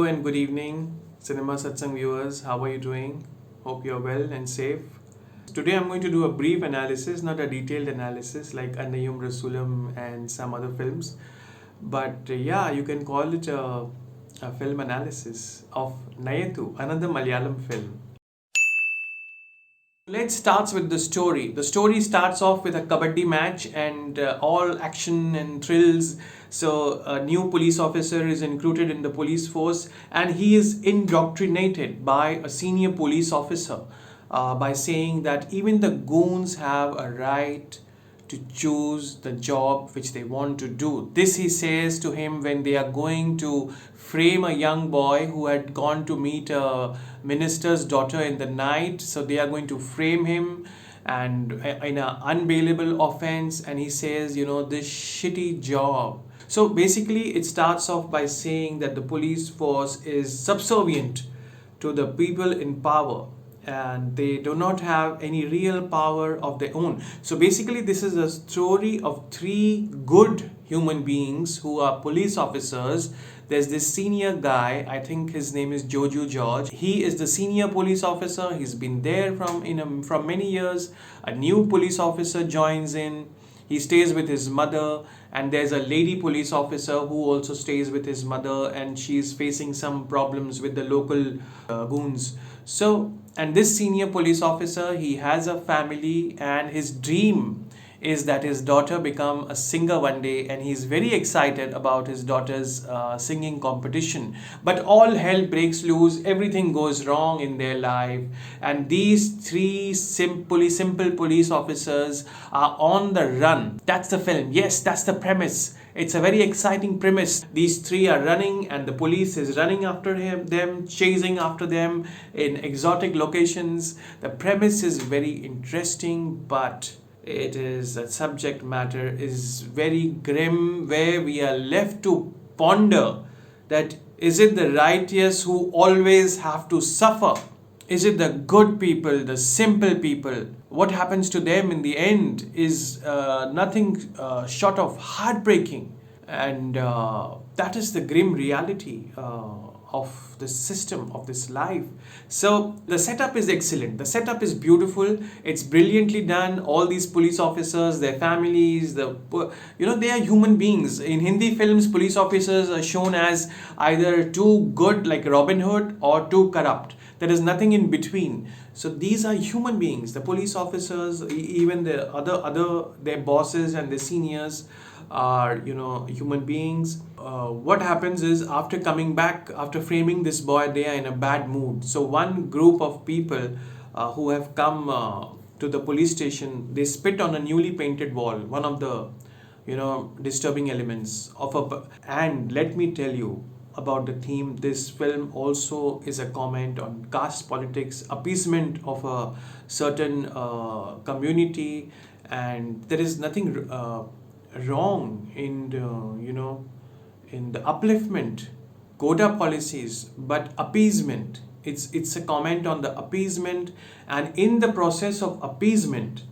and good evening, Cinema Satsang viewers. How are you doing? Hope you're well and safe. Today I'm going to do a brief analysis, not a detailed analysis like Annayum Rasulam and some other films. But yeah, you can call it a film analysis of Nayattu, another Malayalam film. Let's start with the story. The story starts off with a kabaddi match and all action and thrills. So a new police officer is recruited in the police force and he is indoctrinated by a senior police officer by saying that even the goons have a right to choose the job which they want to do. This he says to him when they are going to frame a young boy who had gone to meet a minister's daughter in the night. So they are going to frame him and in an unbailable offense, and he says, this shitty job. So basically it starts off by saying that the police force is subservient to the people in power and they do not have any real power of their own. So basically this is a story of three good human beings who are police officers. There's this senior guy, I think his name is Joju George. He is the senior police officer. He's been there from many years. A new police officer joins in. He stays with his mother, and there's a lady police officer who also stays with his mother, and she's facing some problems with the local goons. So, and this senior police officer, he has a family, and his dream is that his daughter become a singer one day, and he's very excited about his daughter's singing competition. But all hell breaks loose, everything goes wrong in their life, and these three simple police officers are on the run. That's the film. Yes, that's the premise. It's a very exciting premise. These three are running and the police is running after them, chasing after them in exotic locations. The premise is very interesting, but it is a subject matter is very grim, where we are left to ponder that is it the righteous who always have to suffer? Is it the good people, the simple people? What happens to them in the end is nothing short of heartbreaking, and that is the grim reality of this system, of this life. So the setup is excellent. The setup is beautiful. It's brilliantly done. All these police officers, their families, they are human beings. In Hindi films, police officers are shown as either too good like Robin Hood or too corrupt. There is nothing in between. So these are human beings. The police officers, even the their bosses and the seniors are human beings. What happens is, after coming back, after framing this boy, they are in a bad mood. So one group of people who have come to the police station, they spit on a newly painted wall, one of the disturbing elements of and let me tell you about the theme. This film also is a comment on caste politics, appeasement of a certain community, and there is nothing wrong in the upliftment quota policies, but appeasement, it's a comment on the appeasement, and in the process of appeasement,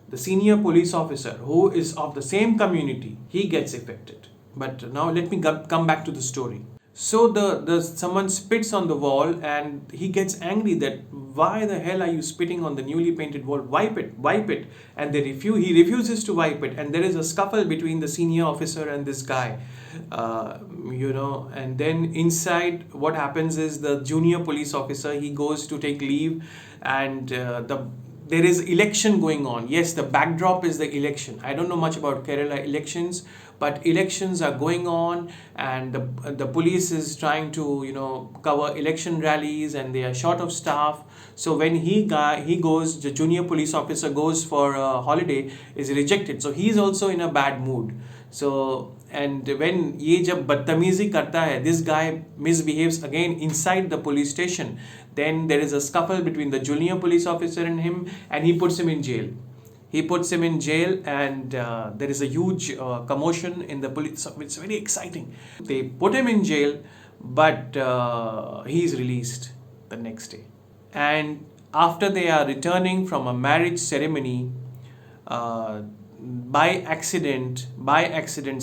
the senior police officer who is of the same community, he gets affected. But now let me come back to the story. So the someone spits on the wall and he gets angry that why the hell are you spitting on the newly painted wall? Wipe it. And he refuses to wipe it, and there is a scuffle between the senior officer and this guy. And then inside what happens is, the junior police officer, he goes to take leave, and there is election going on. Yes, the backdrop is the election. I don't know much about Kerala elections, but elections are going on, and the police is trying to cover election rallies, and they are short of staff. So when the junior police officer goes for a holiday, is rejected. So he is also in a bad mood. So, and when ye jab badtamizi karta hai, this guy misbehaves again inside the police station, then there is a scuffle between the junior police officer and him, and he puts him in jail. And there is a huge commotion in the police. It's very exciting. They put him in jail, but he is released the next day. And after they are returning from a marriage ceremony, by accident,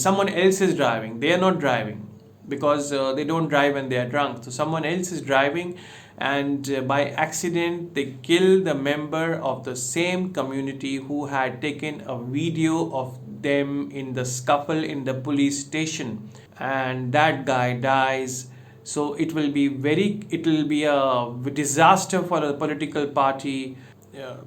someone else is driving. They are not driving. because they don't drive when they are drunk. So someone else is driving, and by accident they kill the member of the same community who had taken a video of them in the scuffle in the police station, and that guy dies. So it will be a disaster for a political party,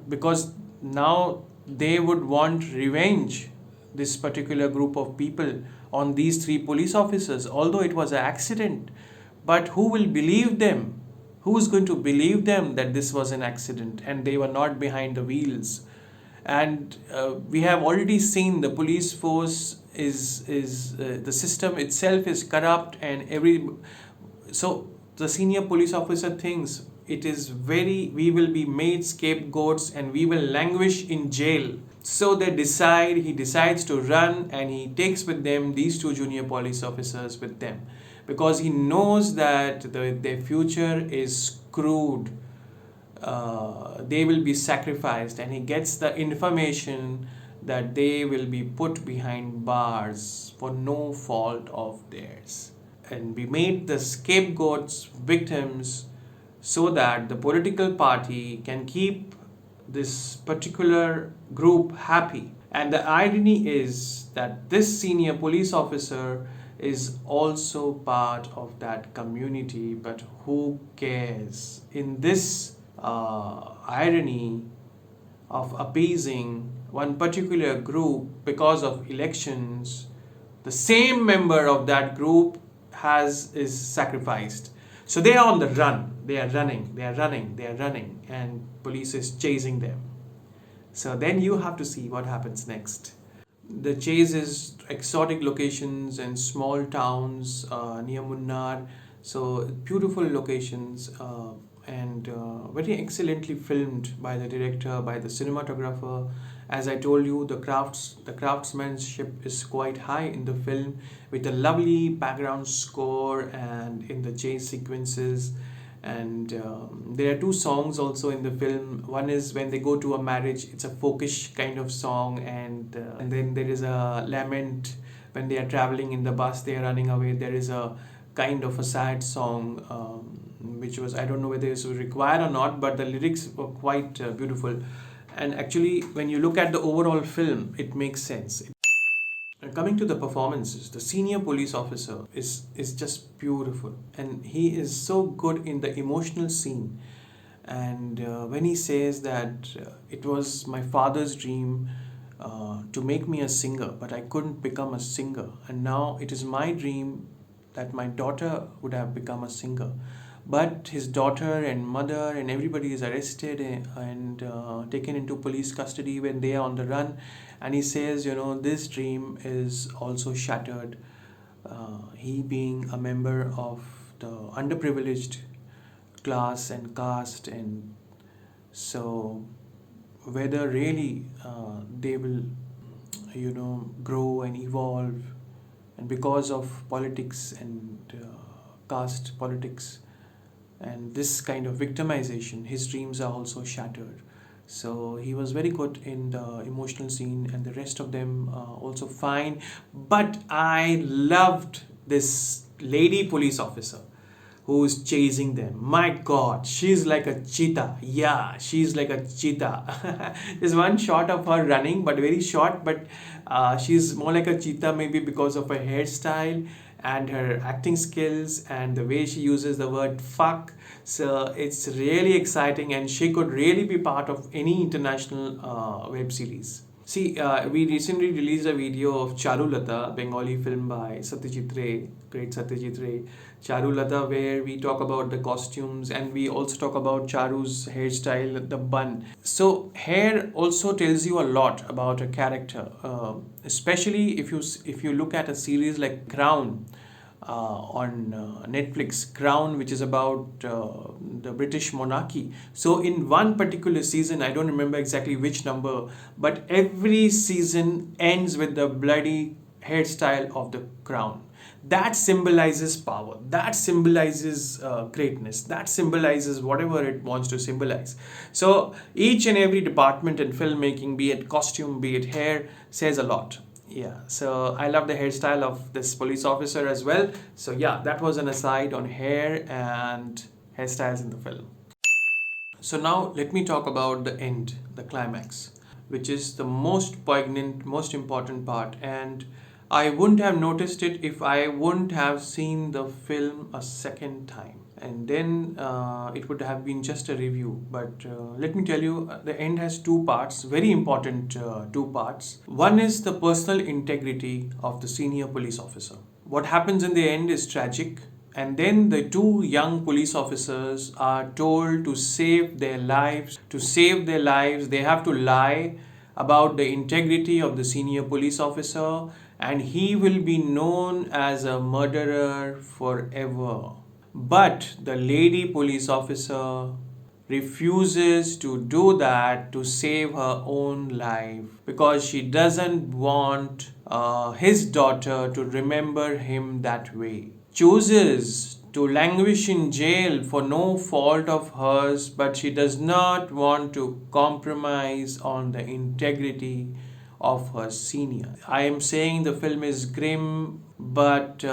because now they would want revenge, this particular group of people, on these three police officers, although it was an accident. But who will believe them? Who is going to believe them that this was an accident and they were not behind the wheels? And we have already seen the police force is the system itself is corrupt, and so the senior police officer thinks we will be made scapegoats and we will languish in jail. So he decides to run, and he takes with them these two junior police officers with them, because he knows that their future is screwed. They will be sacrificed, and he gets the information that they will be put behind bars for no fault of theirs. And we made the scapegoats victims so that the political party can keep this particular group happy. And the irony is that this senior police officer is also part of that community, but who cares? In this irony of appeasing one particular group because of elections, the same member of that group is sacrificed. So they are on the run. They are running, and police is chasing them. So then you have to see what happens next. The chase is exotic locations and small towns near Munnar. So beautiful locations, and very excellently filmed by the director, by the cinematographer. As I told you, the craftsmanship is quite high in the film, with a lovely background score and in the chase sequences. And there are two songs also in the film. One is when they go to a marriage, it's a folkish kind of song, and then there is a lament when they are traveling in the bus, they are running away. There is a kind of a sad song, which was, I don't know whether this was required or not, but the lyrics were quite beautiful. And actually, when you look at the overall film, it makes sense. Coming to the performances, the senior police officer is just beautiful, and he is so good in the emotional scene. And when he says that it was my father's dream to make me a singer, but I couldn't become a singer, and now it is my dream that my daughter would have become a singer. But his daughter and mother and everybody is arrested and taken into police custody when they are on the run. And he says, this dream is also shattered. He being a member of the underprivileged class and caste, and so whether really they will, grow and evolve, and because of politics and caste politics and this kind of victimization, his dreams are also shattered. So he was very good in the emotional scene, and the rest of them also fine. But I loved this lady police officer who's chasing them. My God, she's like a cheetah. Yeah, she's like a cheetah. There's one shot of her running, but very short, but she's more like a cheetah, maybe because of her hairstyle and her acting skills and the way she uses the word fuck. So it's really exciting, and she could really be part of any international web series. See, we recently released a video of Charulata, Bengali film by Satyajit Ray, great Satyajit Ray, Charulata, where we talk about the costumes, and we also talk about Charu's hairstyle, the bun. So hair also tells you a lot about a character, especially if you look at a series like Crown on Netflix, Crown, which is about the British monarchy. So in one particular season, I don't remember exactly which number, but every season ends with the bloody hairstyle of the crown. That symbolizes power, that symbolizes greatness, that symbolizes whatever it wants to symbolize. So each and every department in filmmaking, be it costume, be it hair, says a lot. Yeah, so I love the hairstyle of this police officer as well. So yeah, that was an aside on hair and hairstyles in the film. So now let me talk about the end, the climax, which is the most poignant, most important part. And I wouldn't have noticed it if I wouldn't have seen the film a second time. And then it would have been just a review. But let me tell you, the end has two parts, very important two parts. One is the personal integrity of the senior police officer. What happens in the end is tragic, and then the two young police officers are told to save their lives. To save their lives, they have to lie about the integrity of the senior police officer, and he will be known as a murderer forever. But the lady police officer refuses to do that to save her own life because she doesn't want his daughter to remember him that way. Chooses to languish in jail for no fault of hers, but she does not want to compromise on the integrity of her senior. I am saying the film is grim, but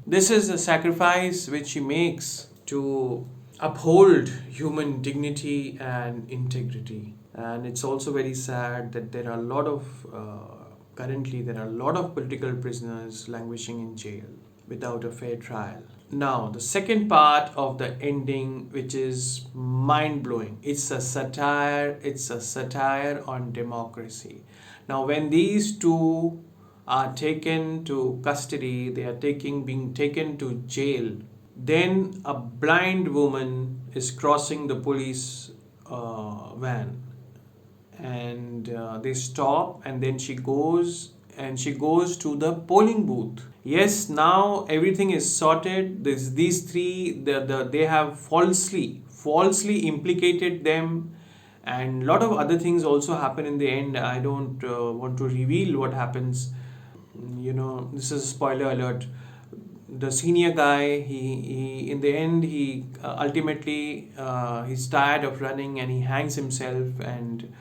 this is a sacrifice which she makes to uphold human dignity and integrity. And it's also very sad that there are a lot of currently there are a lot of political prisoners languishing in jail without a fair trial. Now, the second part of the ending, which is mind blowing, it's a satire. It's a satire on democracy. Now, when these two are taken to custody, they are being taken to jail. Then a blind woman is crossing the police van, and they stop, and then she goes to the polling booth. Yes, now everything is sorted. These three, they have falsely implicated them, and a lot of other things also happen in the end. I don't want to reveal what happens. This is a spoiler alert. The senior guy, he in the end, he ultimately he's tired of running and he hangs himself. And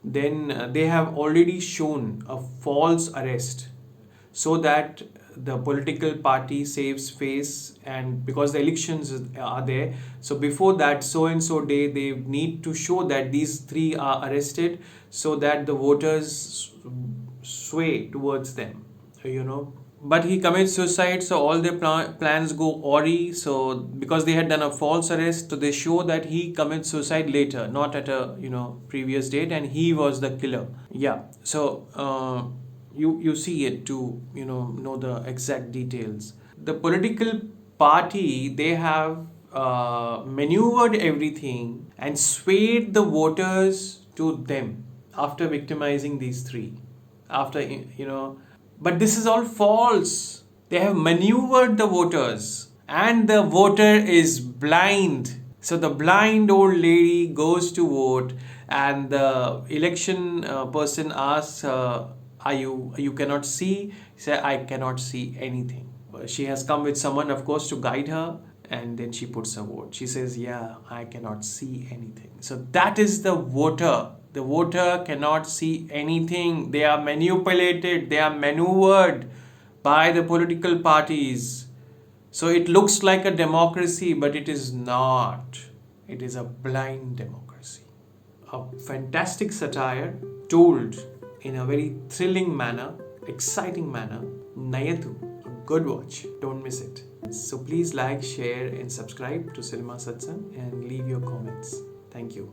then they have already shown a false arrest so that the political party saves face, and because the elections are there, so before that so and so day they need to show that these three are arrested so that the voters sway towards them. But he commits suicide, so all their plans go awry. So because they had done a false arrest, so they show that he commits suicide later, not at a previous date, and he was the killer. Yeah. So you see it to know the exact details. The political party, they have maneuvered everything and swayed the voters to them after victimizing these three. But this is all false. They have maneuvered the voters, and the voter is blind. So the blind old lady goes to vote, and the election person asks, "Are you cannot see?" She said, "I cannot see anything." She has come with someone, of course, to guide her, and then she puts her vote. She says, "Yeah, I cannot see anything." So that is the voter. The voter cannot see anything. They are manipulated. They are maneuvered by the political parties. So it looks like a democracy, but it is not. It is a blind democracy. A fantastic satire told in a very thrilling manner, exciting manner. Nayattu, a good watch. Don't miss it. So please like, share and subscribe to Cinema Satsang and leave your comments. Thank you.